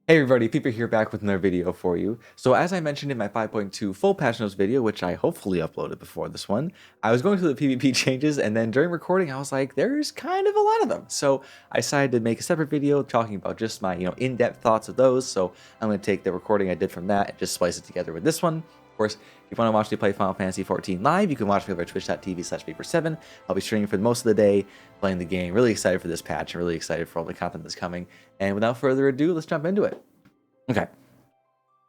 Hey everybody, Feeper here back with another video for you. So as I mentioned in my 5.2 full patch notes video, which I hopefully uploaded before this one, I was going through the PvP changes and then during recording I was like, there's kind of a lot of them. So I decided to make a separate video talking about just my, in-depth thoughts of those. So I'm going to take the recording I did from that and just splice it together with this one. Of course, if you want to watch me play Final Fantasy XIV live, you can watch me over at twitch.tv/FFXIV. I'll be streaming for most of the day, playing the game. Really excited for this patch and really excited for all the content that's coming. And without further ado, let's jump into it. Okay.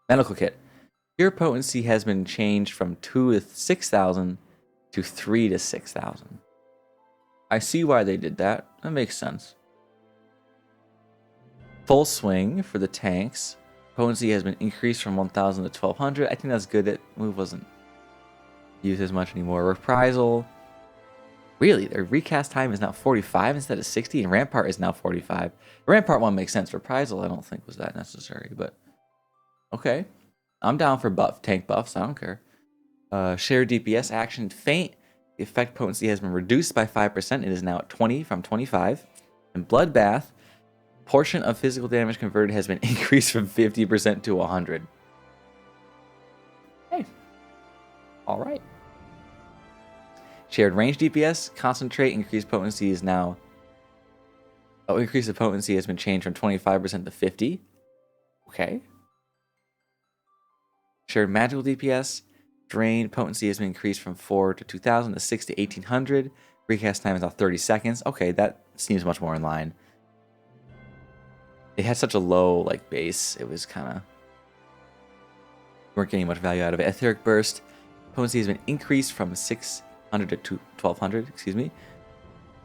Medical kit. Your potency has been changed from 2 to 6,000 to 3 to 6,000. I see why they did that. That makes sense. Full swing for the tanks. Potency has been increased from 1,000 to 1,200. I think that's good. That move wasn't used as much anymore. Reprisal. Really, their recast time is now 45 instead of 60, and Rampart is now 45. The Rampart one makes sense. Reprisal, I don't think was that necessary, but okay. I'm down for tank buffs. I don't care. Shared DPS action Feint. The effect potency has been reduced by 5%. It is now at 20 from 25. And Bloodbath. Portion of physical damage converted has been increased from 50% to 100. Hey. All right. Shared range DPS, concentrate, increased potency is now... Oh, increase of potency has been changed from 25% to 50. Okay. Shared magical DPS, drain potency has been increased from 4 to 2,000 to 6 to 1,800. Recast time is now 30 seconds. Okay, that seems much more in line. It had such a low base, it was kind of... weren't getting much value out of it. Etheric burst, potency has been increased from 600 to 1,200, excuse me.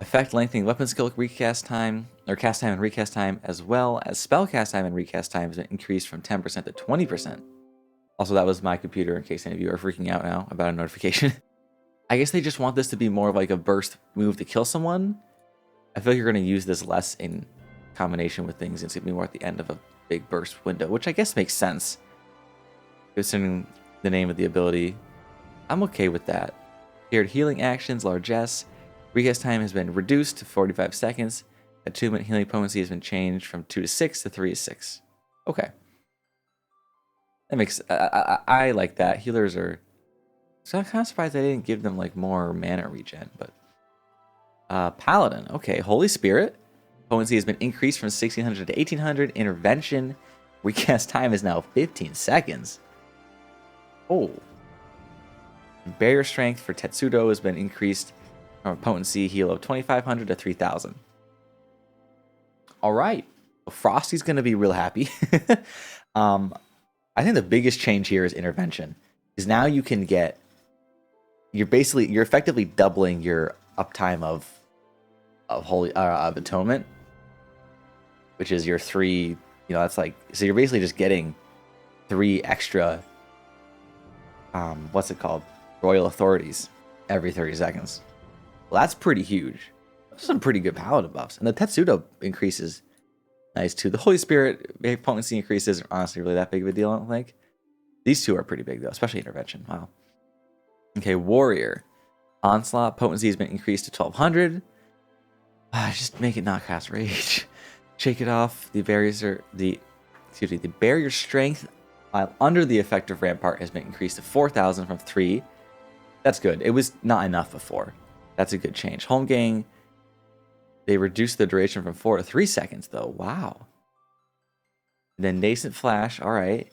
Effect lengthening weapon skill recast time, or cast time and recast time, as well as spell cast time and recast time has been increased from 10% to 20%. Also, that was my computer in case any of you are freaking out now about a notification. I guess they just want this to be more of like a burst move to kill someone. I feel like you're going to use this less in combination with things. It's going to be more at the end of a big burst window, which I guess makes sense. Considering the name of the ability, I'm okay with that. Shared healing actions, largesse. Recast time has been reduced to 45 seconds. Attunement healing potency has been changed from 2 to 6 to 3 to 6. Okay. That makes... I like that. Healers are... So I'm kind of surprised I didn't give them more mana regen, but... Paladin. Okay. Holy Spirit. Potency has been increased from 1,600 to 1,800. Intervention. Recast time is now 15 seconds. Oh. Barrier strength for Tetsudo has been increased from a potency heal of 2,500 to 3,000. All right. Frosty's going to be real happy. I think the biggest change here is intervention. Is now you can get... You're effectively doubling your uptime of atonement, which is your 3, that's so you're basically just getting 3 extra what's it called, royal authorities every 30 seconds. Well, that's pretty huge. Those are some pretty good paladin buffs, and the Tetsudo increases nice too. The Holy Spirit potency increases are honestly really that big of a deal, I don't think. These two are pretty big though, especially intervention. Wow. Okay, warrior onslaught potency has been increased to 1,200. Just make it not cast rage. Shake it off. The barrier strength while under the effect of Rampart has been increased to 4,000 from 3. That's good. It was not enough before. That's a good change. Home gang, they reduced the duration from 4 to 3 seconds though. Wow. And then nascent flash. All right.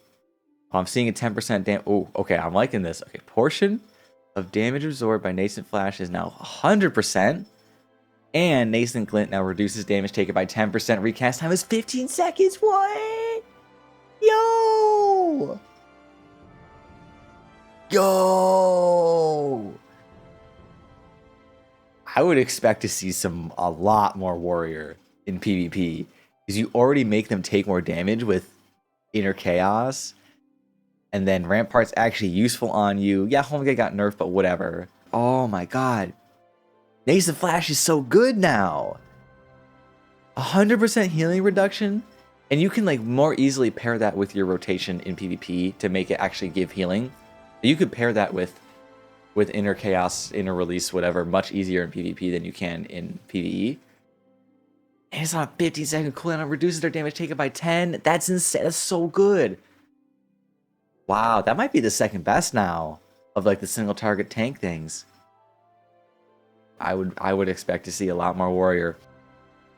I'm seeing a 10% damage. Oh, okay. I'm liking this. Okay. Portion of damage absorbed by nascent flash is now 100%. And nascent glint now reduces damage taken by 10%. Recast time is 15 seconds. What? Yo! Yo! I would expect to see a lot more warrior in PvP, because you already make them take more damage with inner chaos, and then Rampart's actually useful on you. Yeah, Homegate got nerfed, but whatever. Oh my god. Nascent Flash is so good now. 100% healing reduction, and you can more easily pair that with your rotation in PvP to make it actually give healing. You could pair that with inner chaos, inner release, whatever, much easier in PvP than you can in PvE. And it's on a 15-second cooldown. Reduces their damage taken by 10. That's insane. That's so good. Wow, that might be the second best now of like the single target tank things. I would expect to see a lot more warrior.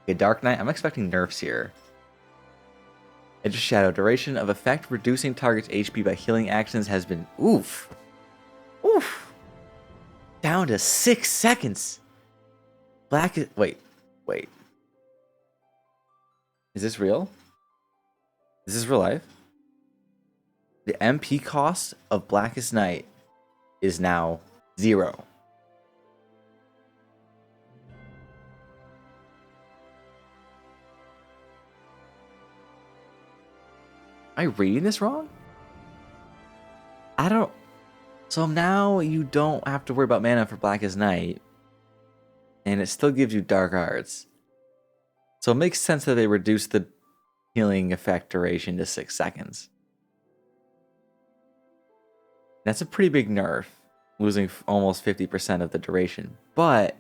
Okay, Dark Knight. I'm expecting nerfs here. Edge of Shadow. Duration of effect reducing target's HP by healing actions has been oof. Down to 6 seconds. Black is wait. Is this real? Is this real life? The MP cost of Blackest Night is now 0. Am I reading this wrong? I don't... So now you don't have to worry about mana for Blackest Night. And it still gives you Dark Arts. So it makes sense that they reduced the healing effect duration to 6 seconds. That's a pretty big nerf, losing almost 50% of the duration. But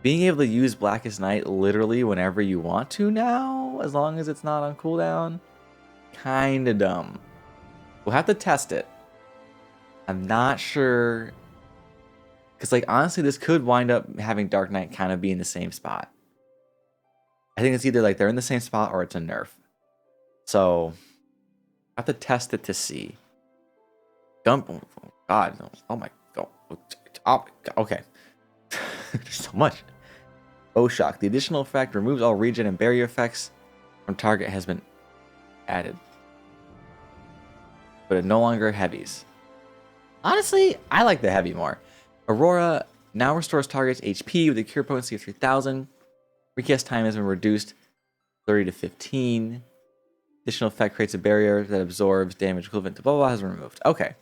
being able to use Blackest Night literally whenever you want to now, as long as it's not on cooldown, kind of dumb. We'll have to test it. I'm not sure. Because, like, honestly, this could wind up having Dark Knight kind of be in the same spot. I think it's either like they're in the same spot or it's a nerf. So, I have to test it to see. Oh God. Oh my God. Oh my God. Okay. There's so much. Oh, shock. The additional effect removes all regen and barrier effects from target has been added. But it no longer heavies. Honestly, I like the heavy more. Aurora now restores target's HP with a cure potency of 3000. Recast time has been reduced 30 to 15. Additional effect creates a barrier that absorbs damage equivalent to blah, blah, blah has been removed. Okay.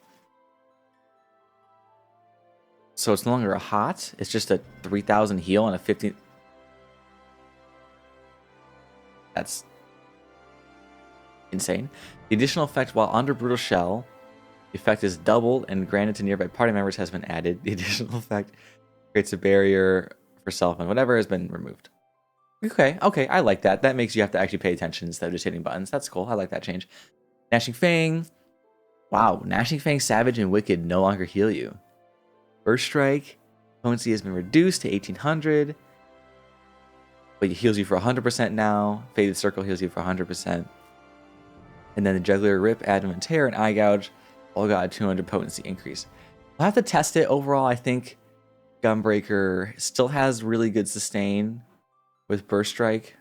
So it's no longer a hot. It's just a 3000 heal and a 15. That's insane. The additional effect while under Brutal Shell, the effect is doubled and granted to nearby party members has been added. The additional effect creates a barrier for self and whatever has been removed. Okay, I like that. That makes you have to actually pay attention instead of just hitting buttons. That's cool. I like that change. Gnashing Fang. Wow, Gnashing Fang, Savage, and Wicked no longer heal you. Burst Strike. Potency has been reduced to 1800. But it heals you for 100% now. Faded Circle heals you for 100%. And then the Jugular Rip, Adamant Tear, and Eye Gouge all got a 200 potency increase. I'll have to test it. Overall, I think Gunbreaker still has really good sustain with Burst Strike.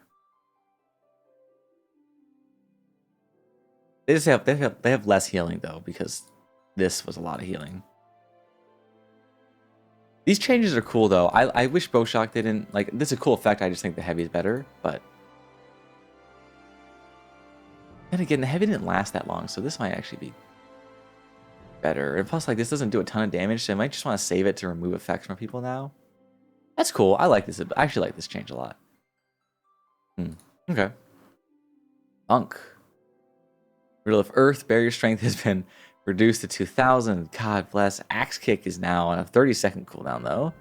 They have less healing though, because this was a lot of healing. These changes are cool though. I wish Bowshock didn't like this is a cool effect. I just think the heavy is better, but then again, the heavy didn't last that long, so this might actually be better. And plus, like, this doesn't do a ton of damage, so I might just want to save it to remove effects from people now. That's cool. I like this. I actually like this change a lot. Okay. Monk. Riddle of Earth. Barrier strength has been reduced to 2000. God bless. Axe Kick is now on a 30-second cooldown, though.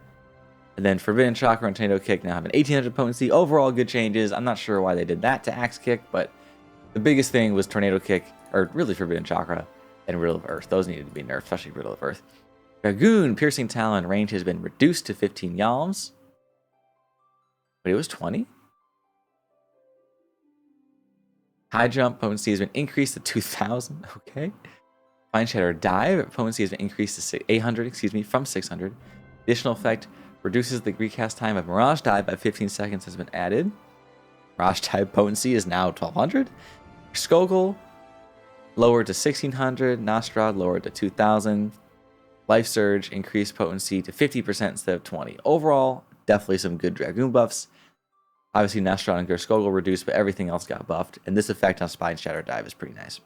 And then Forbidden Chakra and Tornado Kick now have an 1800 potency. Overall, good changes. I'm not sure why they did that to Axe Kick, but the biggest thing was Tornado Kick, or really Forbidden Chakra, and Riddle of Earth. Those needed to be nerfed, especially Riddle of Earth. Dragoon. Piercing Talon range has been reduced to 15 yalms. But it was 20? High Jump potency has been increased to 2000. Okay. Fine Shatter Dive potency has been increased to 800, from 600. Additional effect reduces the recast time of Mirage Dive by 15 seconds has been added. Mirage Dive potency is now 1200. Skogul lowered to 1600. Nostrad lowered to 2000. Life Surge increased potency to 50% instead of 20. Overall, definitely some good Dragoon buffs. Obviously, Nostrad and Skogul reduced, but everything else got buffed. And this effect on Spine Shatter Dive is pretty nice.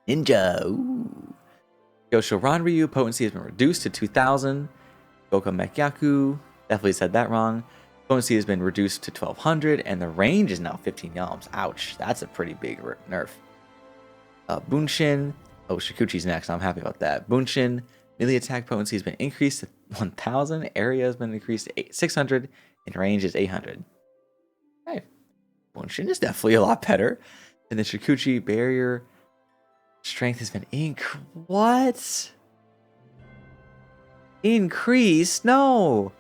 Ninja. Ooh. Yosho Ranryu potency has been reduced to 2000. Goka Mekyaku, definitely said that wrong. Potency has been reduced to 1200, and the range is now 15 yalms. Ouch, that's a pretty big nerf. Bunshin. Oh, Shikuchi's next. I'm happy about that. Bunshin. Melee attack potency has been increased to 1000. Area has been increased to 600, and range is 800. Bunshin is definitely a lot better. And the Shikuchi barrier strength has been what? Increased? No.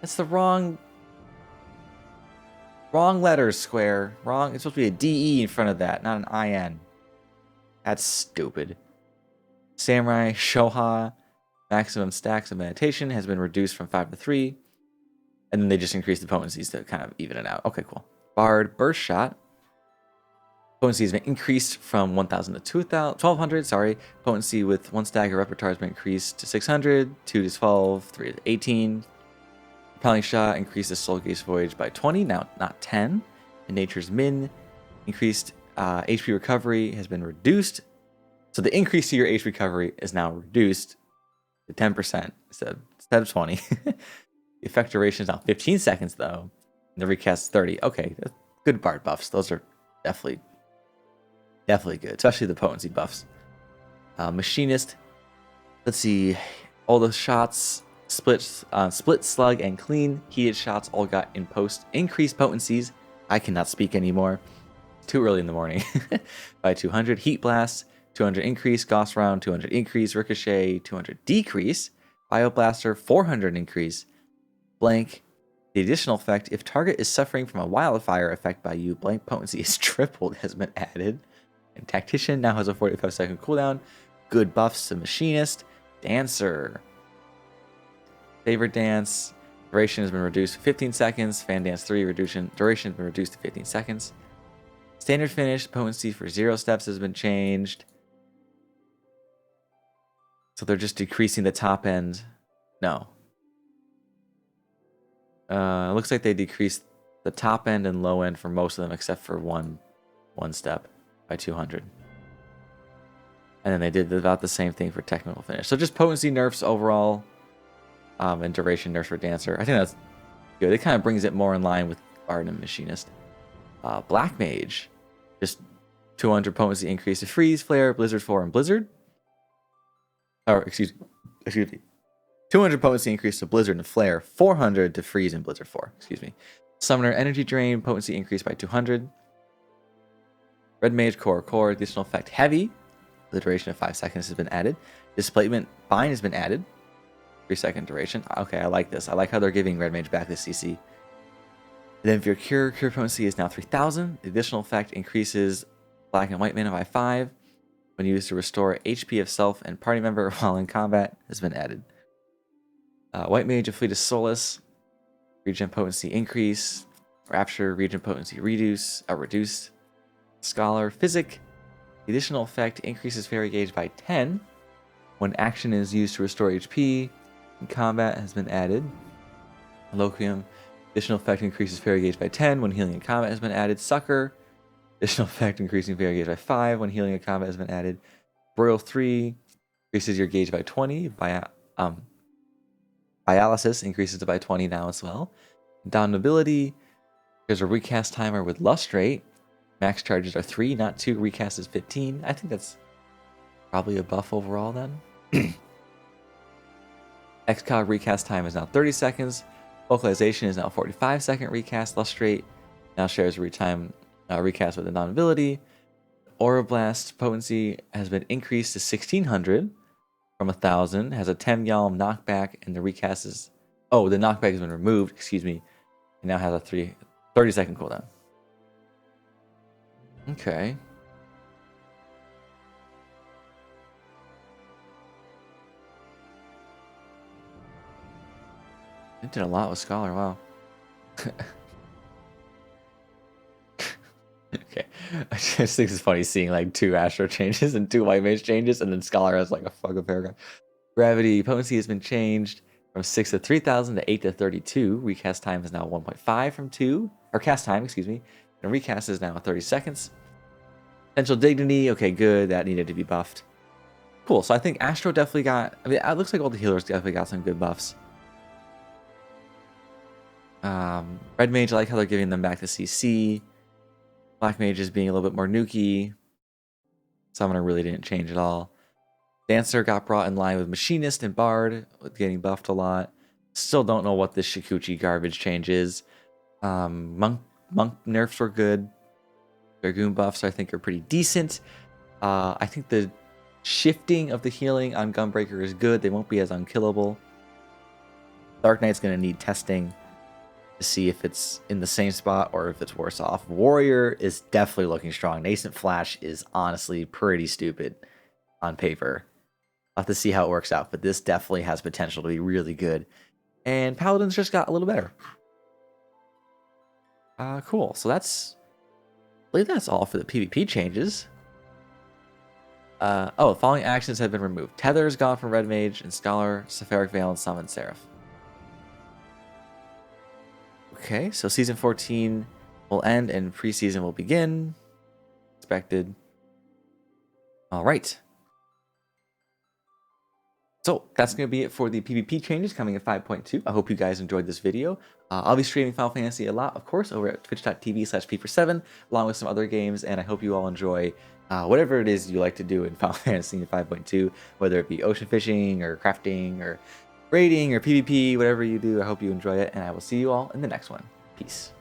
That's the wrong letters, Square. Wrong. It's supposed to be a DE in front of that, not an IN. That's stupid. Samurai Shoha maximum stacks of meditation has been reduced from 5 to 3. And then they just increased the potencies to kind of even it out. Okay, cool. Bard Burst Shot. Potency has been increased from 1,000 to 1,200. Sorry. Potency with 1 stack of repertoire has been increased to 600, 2 to 12, 3 to 18. Propelling Shot increases Soul Gaze Voyage by 20, now not 10. And Nature's Min increased HP recovery has been reduced. So the increase to your HP recovery is now reduced to 10% instead of 20. The effect duration is now 15 seconds, though. And the recast 30. Okay, good Bard buffs. Those are definitely good, especially the potency buffs. Machinist. Let's see. All the shots, split, slug, and clean heated shots all got increased potencies. I cannot speak anymore. It's too early in the morning. By 200. Heat blast, 200 increase. Gauss round, 200 increase. Ricochet, 200 decrease. Bioblaster, 400 increase. Blank. The additional effect, if target is suffering from a wildfire effect by you, blank potency is tripled, has been added. And Tactician now has a 45-second cooldown. Good buffs to Machinist. Dancer. Favorite Dance. Duration has been reduced to 15 seconds. Fan Dance 3 duration has been reduced to 15 seconds. Standard Finish. Potency for 0 steps has been changed. So they're just decreasing the top end. No. It looks like they decreased the top end and low end for most of them except for one step by 200. And then they did about the same thing for Technical Finish. So just potency nerfs overall, and duration nerfs for Dancer. I think that's good. It kind of brings it more in line with Bard and Machinist. Black Mage, just 200 potency increase to Freeze, Flare, Blizzard 4, and Blizzard. Or excuse me. 200 potency increase to Blizzard and Flare, 400 to Freeze and Blizzard 4. Excuse me. Summoner Energy Drain, potency increased by 200. Red Mage Core, additional effect Heavy. The duration of 5 seconds has been added. Displacement Bind has been added. 3-second duration. Okay, I like this. I like how they're giving Red Mage back this CC. And then for your Cure potency is now 3,000. The additional effect increases Black and White mana by 5. When used to restore HP of self and party member while in combat has been added. White Mage of Fleet of Solace, regen potency increase. Rapture, regen potency reduced. Scholar, Physic. The additional effect increases Fairy Gauge by 10 when action is used to restore HP in combat has been added. Loquium, additional effect increases Fairy Gauge by 10 when healing in combat has been added. Succor, additional effect increasing Fairy Gauge by 5 when healing in combat has been added. Broil 3 increases your gauge by 20. Dialysis increases it by 20 now as well. Down Nobility, there's a recast timer with Lustrate. Max charges are 3, not 2. Recast is 15. I think that's probably a buff overall then. XCOG recast time is now 30 seconds. Vocalization is now 45-second recast. Lustrate now shares recast with the non-ability. Aura Blast potency has been increased to 1,600 from 1,000. Has a 10 Yalm knockback, and the recast is... Oh, the knockback has been removed, excuse me. It now has a 30-second cooldown. Okay. It did a lot with Scholar, wow. Okay. I just think it's funny seeing like 2 Astro changes and 2 White Mage changes, and then Scholar has like a fucking paragraph. Gravity potency has been changed from 6 to 3,000 to 8 to 32. Recast time is now 1.5 from 2. Or cast time, excuse me. And recast is now 30 seconds. Potential Dignity, okay, good. That needed to be buffed. Cool, so I think Astro definitely got... I mean, it looks like all the healers definitely got some good buffs. Red Mage, I like how they're giving them back to CC. Black Mage is being a little bit more nuky. Summoner really didn't change at all. Dancer got brought in line with Machinist and Bard, with getting buffed a lot. Still don't know what this Shikuchi garbage change is. Monk nerfs were good. Dragoon buffs I think are pretty decent. I think the shifting of the healing on Gunbreaker is good. They won't be as unkillable. Dark Knight's going to need testing to see if it's in the same spot or if it's worse off. Warrior is definitely looking strong. Nascent Flash is honestly pretty stupid on paper. I'll have to see how it works out, but this definitely has potential to be really good. And Paladin's just got a little better. Cool. So I believe that's all for the PvP changes. The following actions have been removed. Tether is gone from Red Mage and Scholar, Sephiric Veil, and Summon Seraph. Okay, so Season 14 will end and preseason will begin. Expected. All right. So that's going to be it for the PvP changes coming in 5.2. I hope you guys enjoyed this video. I'll be streaming Final Fantasy a lot, of course, over at twitch.tv/feeper7, along with some other games, and I hope you all enjoy whatever it is you like to do in Final Fantasy 5.2, whether it be ocean fishing or crafting or raiding or PvP, whatever you do. I hope you enjoy it, and I will see you all in the next one. Peace.